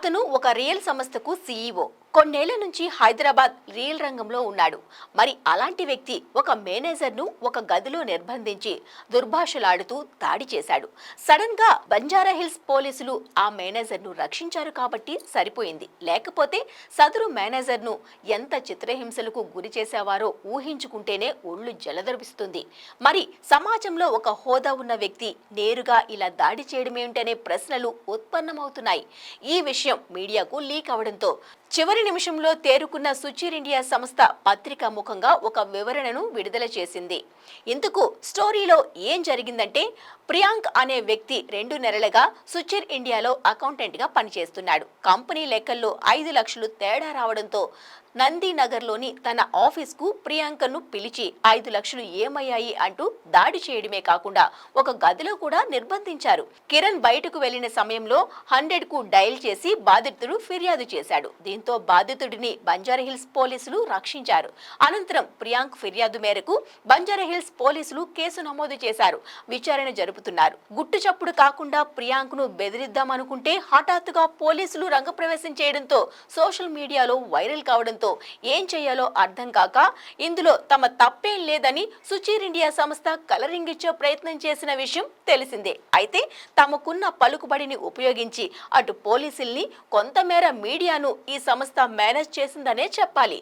అతను ఒక రియల్ సంస్థకు సీఈఓ. కొన్నేళ్ల నుంచి హైదరాబాద్ రియల్ రంగంలో ఉన్నాడు. మరి అలాంటి వ్యక్తి ఒక మేనేజర్ను ఒక గదిలో నిర్బంధించి దుర్భాషలాడుతూ దాడి చేశాడు. సడన్ గా బంజారా హిల్స్ పోలీసులు ఆ మేనేజర్ను రక్షించారు కాబట్టి సరిపోయింది. లేకపోతే సదరు మేనేజర్ను ఎంత చిత్రహింసలకు గురి చేసేవారో ఊహించుకుంటేనే ఒళ్ళు జలదరిపిస్తుంది. మరి సమాజంలో ఒక హోదా ఉన్న వ్యక్తి నేరుగా ఇలా దాడి చేయడమేంటనే ప్రశ్నలు ఉత్పన్నమవుతున్నాయి. ఈ విషయం మీడియాకు లీక్ అవడంతో చివరి నిమిషంలో తేరుకున్న సుచిర్ ఇండియా సంస్థ పత్రికా ముఖంగా ఒక వివరణను విడుదల చేసింది. ఇందుకు స్టోరీలో ఏం జరిగిందంటే, ప్రియాంక్ అనే వ్యక్తి 2 నెలలుగా సుచిర్ ఇండియాలో అకౌంటెంట్గా పనిచేస్తున్నాడు. కంపెనీ లెక్కల్లో 5 లక్షలు తేడా రావడంతో నందీనగర్లోని తన ఆఫీస్కు ప్రియాంకను పిలిచి 5 లక్షలు ఏమయ్యాయి అంటూ దాడి చేయడమే కాకుండా ఒక గదిలో కూడా నిర్బంధించారు. కిరణ్ బయటకు వెళ్లిన సమయంలో 100కు డయల్ చేసి బాధితుడు ఫిర్యాదు చేశాడు. దీంతో బాధితుడిని బంజారాహిల్స్ పోలీసులు రక్షించారు. అనంతరం ప్రియాంక్ ఫిర్యాదు మేరకు బంజారాహిల్స్ పోలీసులు కేసు నమోదు చేశారు. విచారణ జరుపుతున్నారు. గుట్టు చప్పుడు కాకుండా ప్రియాంక్ను బెదిరిద్దామనుకుంటే హఠాత్తుగా పోలీసులు రంగప్రవేశం చేయడంతో సోషల్ మీడియాలో వైరల్ కావడంతో ఏం చేయాలో అర్థం కాక ఇందులో తమ తప్పేం లేదని సుచిర్ ఇండియా సంస్థ కలరింగ్ ఇచ్చే ప్రయత్నం చేసిన విషయం తెలిసిందే. అయితే తమకున్న పలుకుబడిని ఉపయోగించి అటు పోలీసుల్ని కొంతమేర మీడియాను ఈ సంస్థ మేనేజ్ చేసిందనే చెప్పాలి.